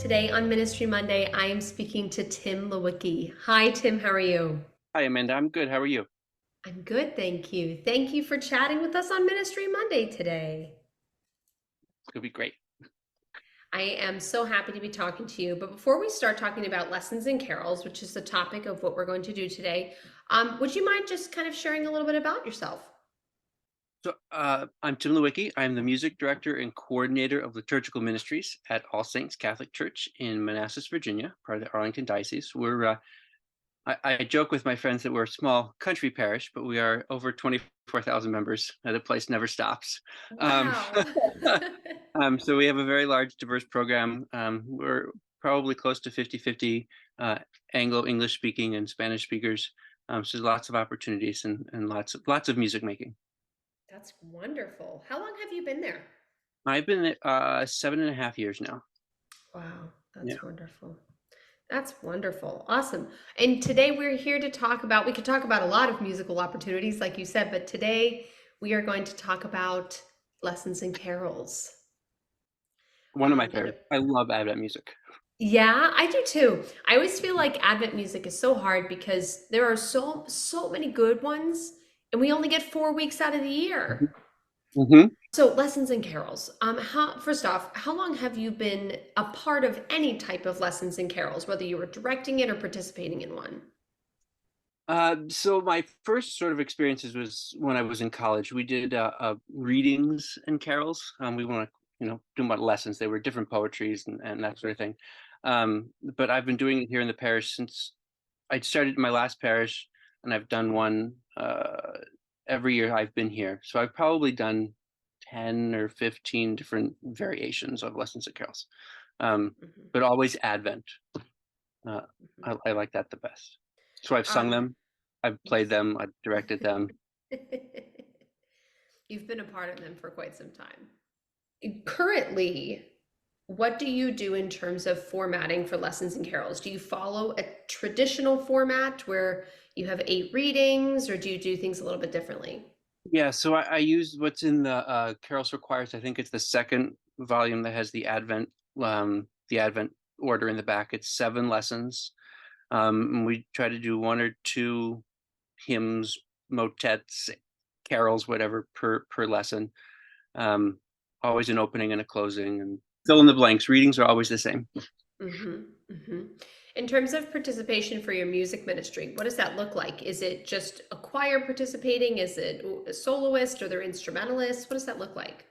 Today on Ministry Monday, I am speaking to Tim Lewicki. Hi, Tim. How are you? Hi, Amanda. I'm good. How are you? I'm good, thank you. Thank you for chatting with us on Ministry Monday today. It's gonna be great. I am so happy to be talking to you. But before we start talking about lessons and carols, which is the topic of what we're going to do today, would you mind just kind of sharing a little bit about yourself? I'm Tim Lewicki. I'm the music director and coordinator of liturgical ministries at All Saints Catholic Church in Manassas, Virginia, part of the Arlington Diocese. I joke with my friends that we're a small country parish, but we are over 24,000 members. The place never stops. Um, Wow. so we have a very large, diverse program. We're probably close to 50-50 uh, Anglo-English speaking and Spanish speakers. So there's lots of opportunities and lots of music making. That's wonderful. How long have you been there? I've been 7.5 years now. Wow, Yeah. that's wonderful. That's wonderful. Awesome. And today we're here to talk about, we could talk about a lot of musical opportunities, like you said, but today we are going to talk about lessons and carols. One of my You know, favorites. I love Advent music. yeah, I do too. I always feel like Advent music is so hard because there are so many good ones, and we only get 4 weeks out of the year. Hmm. So lessons and carols. First off, how long have you been a part of any type of lessons and carols, whether you were directing it or participating in one? So my first sort of experiences was when I was in college. We did readings and carols. We want to, do about lessons. They were different poetries and that sort of thing. But I've been doing it here in the parish since I started my last parish, and I've done one every year I've been here. So I've probably done 10 or 15 different variations of lessons and carols, Mhm, but always Advent. Uh, mhm. I like that the best. So I've sung Um, them, I've played yes. them, I've directed them. You've been a part of them for quite some time. Currently, what do you do in terms of formatting for lessons and carols? Do you follow a traditional format where you have 8 readings, or do you do things a little bit differently? Yeah, so I use what's in the Carols for Choirs. I think it's the second volume that has the Advent order in the back. It's 7 lessons. And we try to do 1 or 2 hymns, motets, carols, whatever per lesson. Um, Always an opening and a closing, and fill in the blanks. Readings are always the same. Hmm. Hmm. In terms of participation for your music ministry, what does that look like? Is it just a choir participating? Is it a soloist or they're instrumentalists? What does that look like?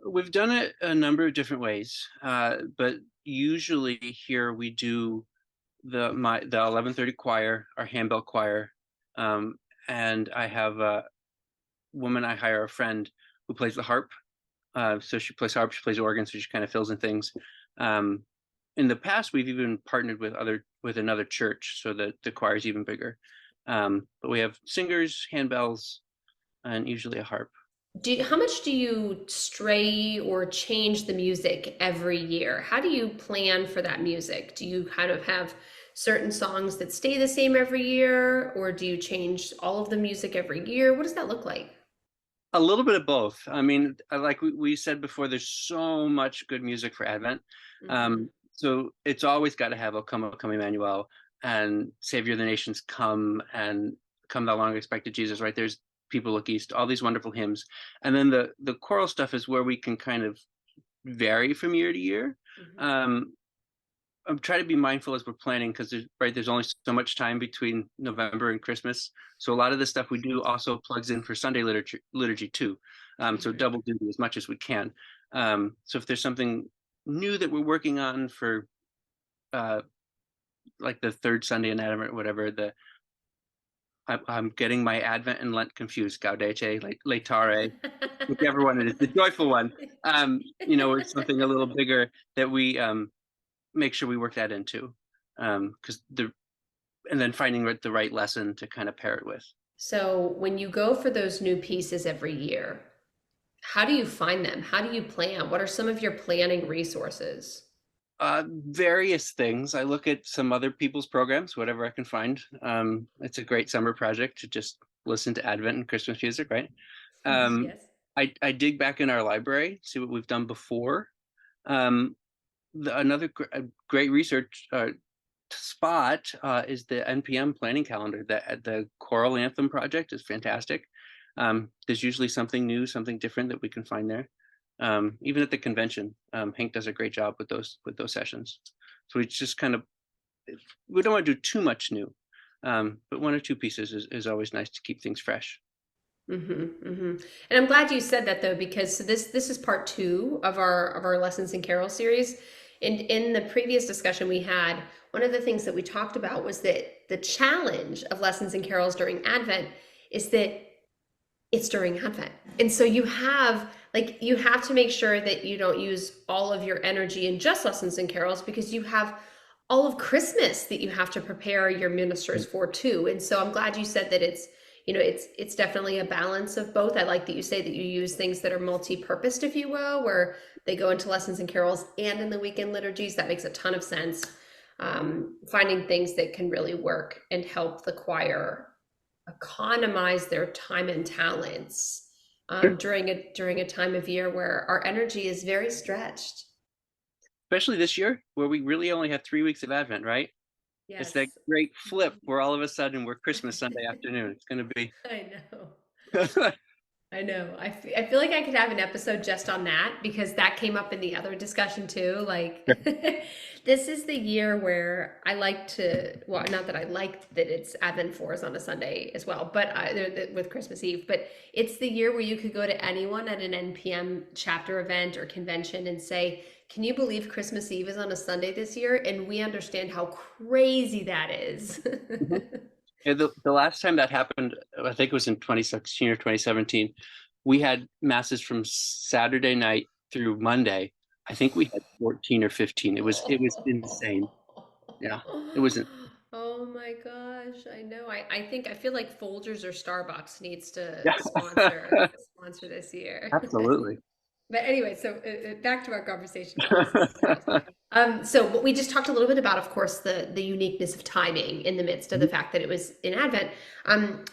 We've done it a number of different ways, but usually here we do the 11:30 choir, our handbell choir, um, and I have a woman I hire, a friend who plays the harp. So she plays harp, she plays organ, so she kind of fills in things. Um, in the past, we've even partnered with another church, so that the choir is even bigger. But we have singers, handbells, and usually a harp. How much do you stray or change the music every year? How do you plan for that music? Do you kind of have certain songs that stay the same every year, or do you change all of the music every year? What does that look like? A little bit of both. I mean, like we said before, there's so much good music for Advent. Hmm. So it's always got to have O Come Emmanuel, and Savior of the Nations Come, and Come Thou Long Expected Jesus, right? There's People Look East, all these wonderful hymns. And then the choral stuff is where we can kind of vary from year to year. Hmm. Um, I'm trying to be mindful as we're planning, because there's only so much time between November and Christmas. So a lot of the stuff we do also plugs in for Sunday liturgy too. So Hmm. double duty as much as we can. So if there's something new that we're working on for uh, like the third Sunday in Advent or whatever, I'm getting my Advent and Lent confused. Gaudete, like Laetare, whichever one it is, the joyful one. Or something a little bigger that we make sure we work that into, because and then finding the right lesson to kind of pair it with. So, when you go for those new pieces every year, how do you find them? How do you plan? What are some of your planning resources? Various things. I look at some other people's programs, whatever I can find. It's a great summer project to just listen to Advent and Christmas music, right? Um, Yes. I dig back in our library, see what we've done before. Um, Another great research spot is the NPM planning calendar. The Choral Anthem Project is fantastic. There's usually something new, something different that we can find there. Even at the convention, Hank does a great job with those sessions. So we just kind of, we don't want to do too much new, but one or two pieces is always nice to keep things fresh. And I'm glad you said that though, because this is part two of our lessons in carol series. And in the previous discussion we had, one of the things that we talked about was that the challenge of lessons in carols during Advent is that it's during Advent. And so you have to make sure that you don't use all of your energy in just lessons and carols, because you have all of Christmas that you have to prepare your ministers for too. And so I'm glad you said that it's definitely a balance of both. I like that you say that you use things that are multi-purposed, if you will, where they go into lessons and carols and in the weekend liturgies. That makes a ton of sense. Finding things that can really work and help the choir economize their time and talents Sure. during a time of year where our energy is very stretched. Especially this year where we really only have 3 weeks of Advent, right? It's that Yes. great flip where all of a sudden we're Christmas Sunday afternoon. It's going to be. I know. I know. I feel like I could have an episode just on that, because that came up in the other discussion too. Like, this is the year where I like to, well, not that I like that it's Advent 4 is on a Sunday as well, but with Christmas Eve, but it's the year where you could go to anyone at an NPM chapter event or convention and say, can you believe Christmas Eve is on a Sunday this year? And we understand how crazy that is. Mhm. Yeah, the last time that happened, I think it was in 2016 or 2017, we had masses from Saturday night through Monday. I think we had 14 or 15. It was insane. Yeah, it wasn't. Oh my gosh, I know. I feel like Folgers or Starbucks needs to Yeah, sponsor this year. absolutely. But anyway, so back to our conversation about lessons and carols. So what we just talked a little bit about, of course, the uniqueness of timing in the midst of the fact that it was in Advent. Um,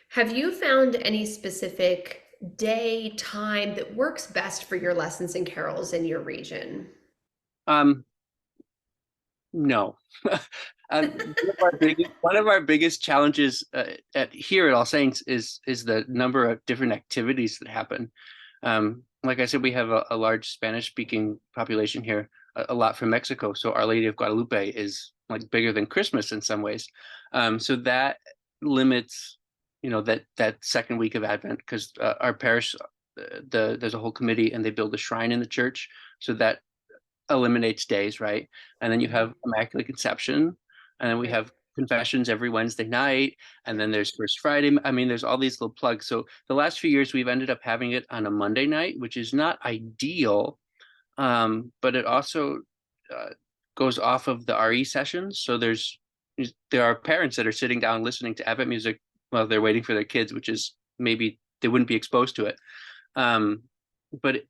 have you found any specific day, time that works best for your lessons and carols in your region? Um, no. One of our biggest challenges here at All Saints is the number of different activities that happen. Like I said, we have a large Spanish-speaking population here, a lot from Mexico. So Our Lady of Guadalupe is like bigger than Christmas in some ways. So that limits, that second week of Advent, because our parish, there's a whole committee and they build a shrine in the church, so that eliminates days, right? And then you have Immaculate Conception, and then we Right. have confessions every Wednesday night, and then there's First Friday. I mean, there's all these little plugs. So the last few years we've ended up having it on a Monday night, which is not ideal, but it also uh, goes off of the RE sessions. So there are parents that are sitting down listening to Advent music while they're waiting for their kids, which is maybe they wouldn't be exposed to it. Um, but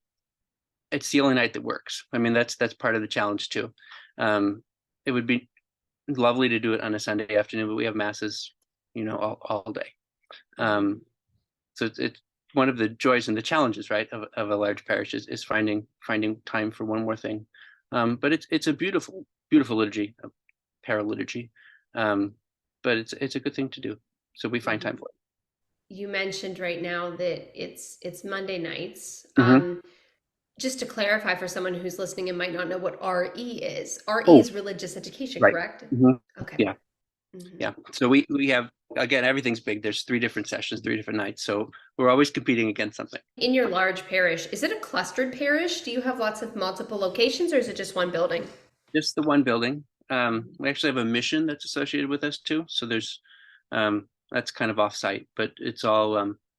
it's the only night that works. I mean, that's part of the challenge too. It would be lovely to do it on a Sunday afternoon, but we have masses, all day. Um, so it's one of the joys and the challenges, right, of a large parish is finding time for one more thing. But it's a beautiful, beautiful liturgy, a paraliturgy. Um, but it's a good thing to do. So we find time Mhm. for You mentioned right now that it's Monday nights. it. Just to clarify for someone who's listening and might not know what RE is. RE Oh, is religious education, right. correct? Mhm. Okay. Yeah. Hmm. Yeah. So we have, again, everything's big. There's 3 different sessions, 3 different nights. So we're always competing against something. In your large parish, is it a clustered parish? Do you have lots of multiple locations, or is it just one building? Just the one building. We actually have a mission that's associated with us too. So that's kind of off-site, but it's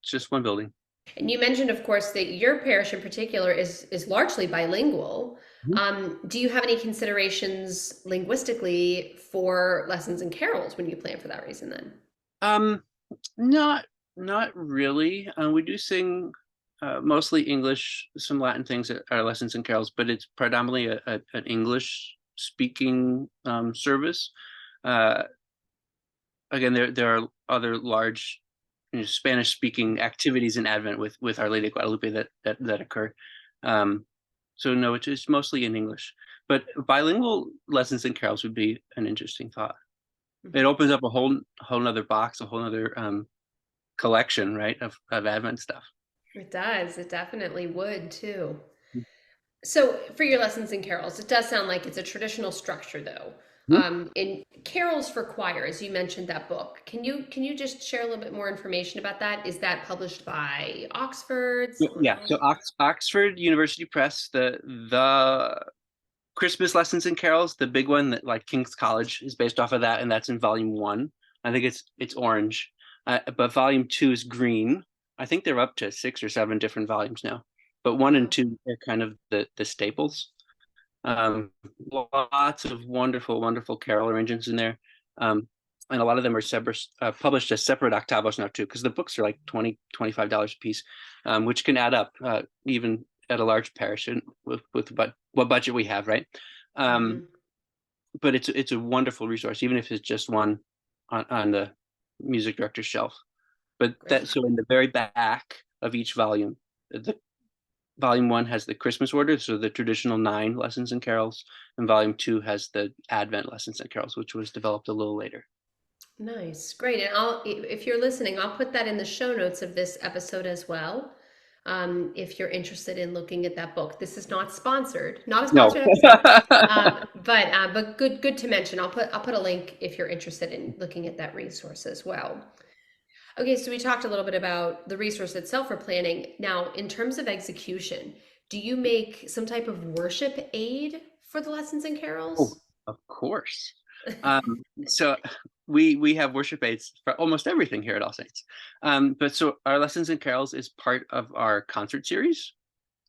just one building. And you mentioned, of course, that your parish in particular is largely bilingual. Mhm. Do you have any considerations linguistically for lessons and carols when you plan for that reason then? Um, not not really. We do sing mostly English, some Latin things at our lessons and carols, but it's predominantly an English speaking service. Uh, Again, there are other large, Spanish speaking activities in Advent with Our Lady of Guadalupe that occur. Um, so no, it's mostly in English. But bilingual lessons and carols would be an interesting thought. It Mhm. opens up a whole nother box, a whole nother collection, right, of Advent stuff. It does. It definitely would too. So, for your lessons in carols, it does sound like it's a traditional structure, though. Mhm. In carols for choir, as you mentioned that book, can you just share a little bit more information about that? Is that published by Oxford, someone Yeah, so else? Oxford University Press, the Christmas lessons and carols, the big one that like King's College is based off of that, and that's in volume one. I think it's orange, but volume two is green. I think they're up to 6 or 7 different volumes now, but one and Wow. two are kind of the staples. Um, Lots of wonderful, wonderful carol arrangements in there. And a lot of them are separate, published as separate octavos now too, because the books are like $25 a piece, which can add up even at a large parish and with what budget we have, right? Um, Hmm. but it's a wonderful resource, even if it's just one on the music director's shelf. But that Great. so in the very back of each volume, the volume one has the Christmas order, so the traditional 9 lessons and carols, and volume two has the Advent lessons and carols, which was developed a little later. Nice, great. And if you're listening, I'll put that in the show notes of this episode as well. If you're interested in looking at that book, this is not sponsored, not a No. sponsored episode, but good to mention. I'll put a link if you're interested in looking at that resource as well. Okay, so we talked a little bit about the resource itself for planning. Now, in terms of execution, do you make some type of worship aid for the lessons and Oh, carols? of course. So we have worship aids for almost everything here at All Saints. But so our lessons and carols is part of our concert series.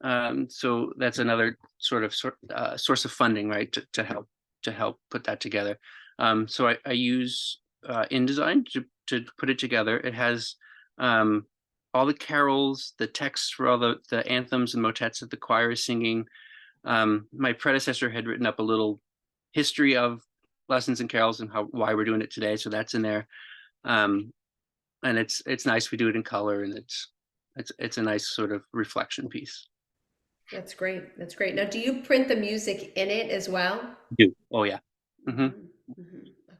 So that's another source of funding, right, to help put that together. So I use InDesign to put it together. It has um, all the carols, the texts for all the anthems and motets that the choir is singing. My predecessor had written up a little history of lessons and carols and why we're doing it today, so that's in there. Um, and it's nice. We do it in color, and it's a nice sort of reflection piece. That's great. That's great. Now, do you print the music in it as well? Do. Oh yeah. Hmm. Hmm. Hmm.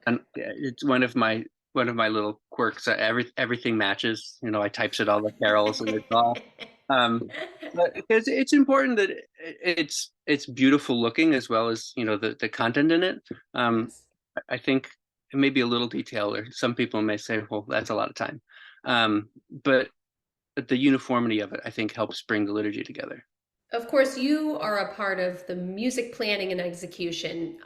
And Okay. it's one of my little quirks. Everything matches. I typeset all the carols, and it's all. Um, but it's important that it's beautiful looking as well as the content in it. Um, Yes. I think it may be a little detail, or some people may say, well, that's a lot of time. But the uniformity of it, I think, helps bring the liturgy together. Of course, you are a part of the music planning and execution.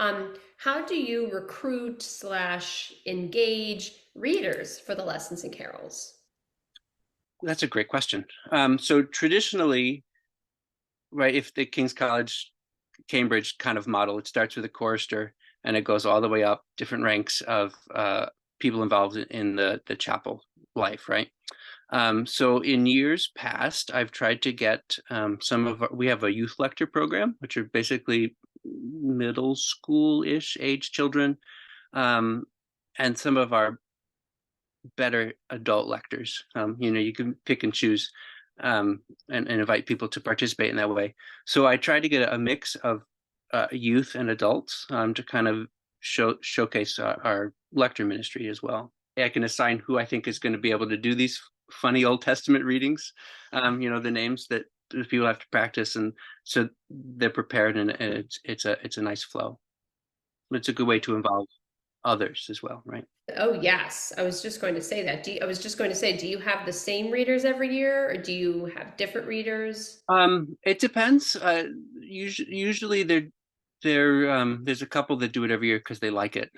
How do you recruit slash engage readers for the lessons and carols? That's a great question. So traditionally, right, if the King's College Cambridge kind of model, it starts with a chorister and it goes all the way up different ranks of people involved in the chapel life, right? So in years past, I've tried to get we have a youth lecture program, which are basically middle school-ish age children, um, and some of our better adult lectors. You can pick and choose and invite people to participate in that way. So I try to get a mix of youth and adults to kind of showcase our lecture ministry as well. I can assign who I think is going to be able to do these funny Old Testament readings, the names that the people have to practice, and so they're prepared, and it's a nice flow. It's a good way to involve others as well, right? Oh, yes. I was just going to say that. I was just going to say, do you have the same readers every year or do you have different readers? It depends. Usually there's a couple that do it every year because they like it,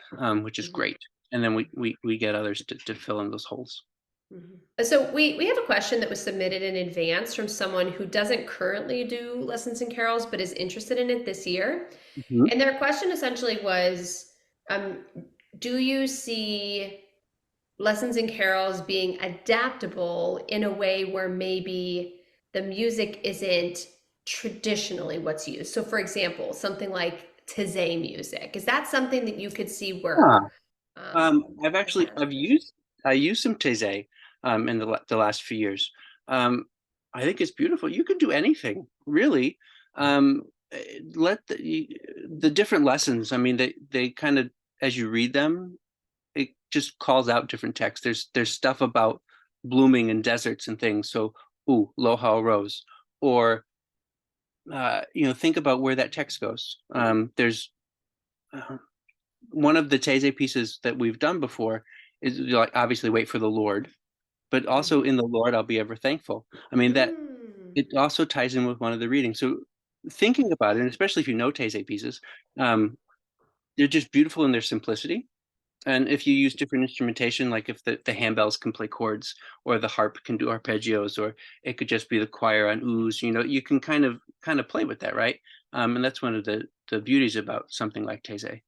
which is Mhm. great. And then we get others to fill in those holes. Mhm. So we have a question that was submitted in advance from someone who doesn't currently do lessons and carols but is interested in it this year. Mhm. And their question essentially was, um, do you see lessons and carols being adaptable in a way where maybe the music isn't traditionally what's used? So, for example, something like Taizé music. Is that something that you could see Huh. work I've for actually carols? I used some Taizé in the last few years. Um, I think it's beautiful. You can do anything really. Um, let the different lessons. I mean, they kind of, as you read them, it just calls out different texts. There's stuff about blooming in deserts and things. So, ooh, Lohal Rose, or think about where that text goes. There's uh, one of the Taizé pieces that we've done before is like obviously wait for the Lord, but also in the Lord I'll be ever thankful. I mean that Mm, it also ties in with one of the readings. So thinking about it, and especially if you know Taizé pieces, um, they're just beautiful in their simplicity. And if you use different instrumentation, like if the handbells can play chords, or the harp can do arpeggios, or it could just be the choir on oos, you can kind of play with that, right? And that's one of the beauties about something like Taizé.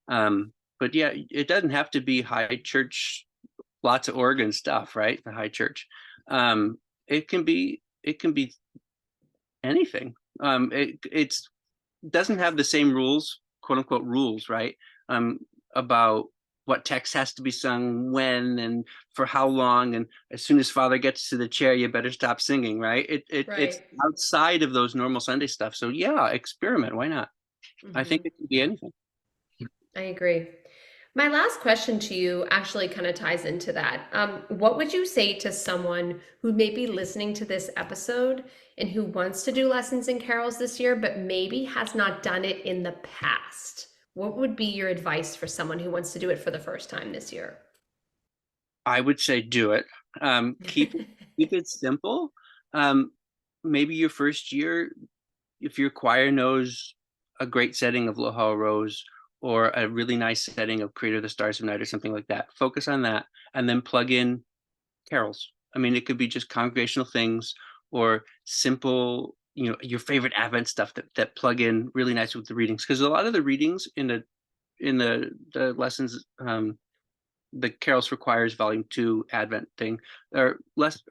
But yeah, it doesn't have to be high church, lots of organ stuff, right? The high church. Um, it can be anything. It's doesn't have the same rules, quote unquote rules, right? Um, about what text has to be sung when and for how long, and as soon as Father gets to the chair, you better stop singing, right? It's right. outside of those normal Sunday stuff. So yeah, experiment. Why not? I think Hmm. it can be anything. I agree. My last question to you actually kind of ties into that. What would you say to someone who may be listening to this episode and who wants to do lessons in carols this year, but maybe has not done it in the past? What would be your advice for someone who wants to do it for the first time this year? I would say do it. Keep it simple. Um, Maybe your first year, if your choir knows a great setting of Lohal Rose, or a really nice setting of Creator of the Stars of Night, or something like that, focus on that, and then plug in carols. I mean, it could be just congregational things, or simple, your favorite Advent stuff that plug in really nice with the readings. Because a lot of the readings in the lessons, the Carols for Choirs Volume 2 Advent thing, are less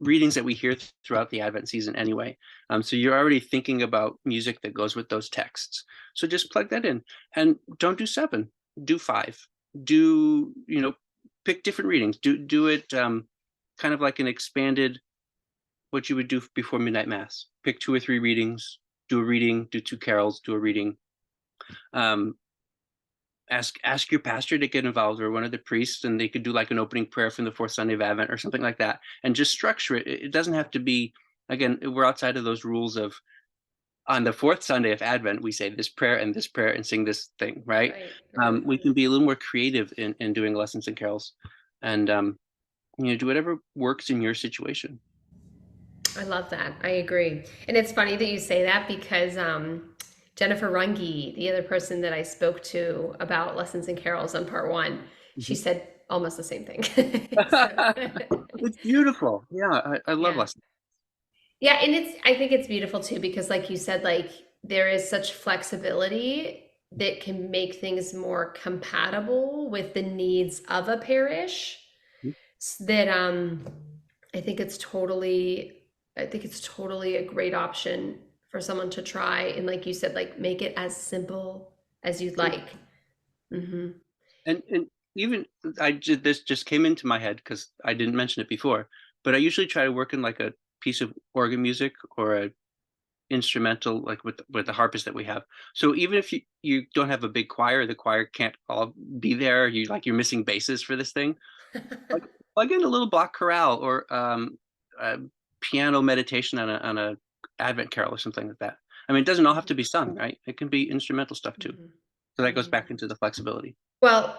readings that we hear throughout the Advent season anyway. So you're already thinking about music that goes with those texts. So just plug that in, and don't do seven, do five, do, pick different readings, do it kind of like an expanded, what you would do before midnight mass. Pick two or three readings, do a reading, do two carols, do a reading. Um, ask your pastor to get involved, or one of the priests, and they could do like an opening prayer from the fourth Sunday of Advent or something like that, and just structure it. It doesn't have to be, again, we're outside of those rules of, on the fourth Sunday of Advent we say this prayer and sing this thing, right? Right, right. We can be a little more creative in doing lessons and carols, and do whatever works in your situation. I love that. I agree. And it's funny that you say that because Jennifer Runge, the other person that I spoke to about lessons and carols on part one, she Mhm. said almost the same thing. So, It's beautiful. Yeah, I love yeah. lessons. Yeah, and I think it's beautiful too because like you said, like there is such flexibility that can make things more compatible with the needs of a parish that I think it's totally a great option for someone to try and like you said, like make it as simple as you'd like. Hmm. And even this just came into my head because I didn't mention it before, but I usually try to work in like a piece of organ music, or a instrumental, like with the harpist that we have. So even if you don't have a big choir, the choir can't all be there, you're missing basses for this thing, like plug in a little Bach chorale, or a piano meditation on a Advent carol or something like that. I mean, it doesn't all have to be sung, right? It can be instrumental stuff too. Hmm. So that goes Hmm. back into the flexibility. Well,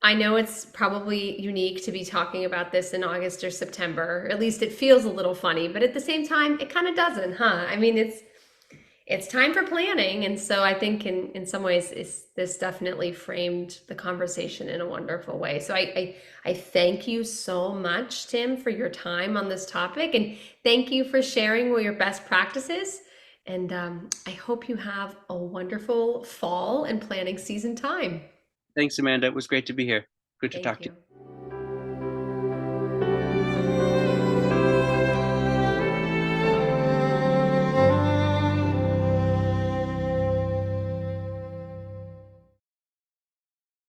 I know it's probably unique to be talking about this in August or September. At least it feels a little funny, but at the same time, it kind of doesn't, huh? I mean, it's time for planning, and so I think in some ways, this definitely framed the conversation in a wonderful way. So I thank you so much, Tim, for your time on this topic, and thank you for sharing your best practices. And I hope you have a wonderful fall and planning season time. Thanks, Amanda. It was great to be here. Good to Thank talk to you. you.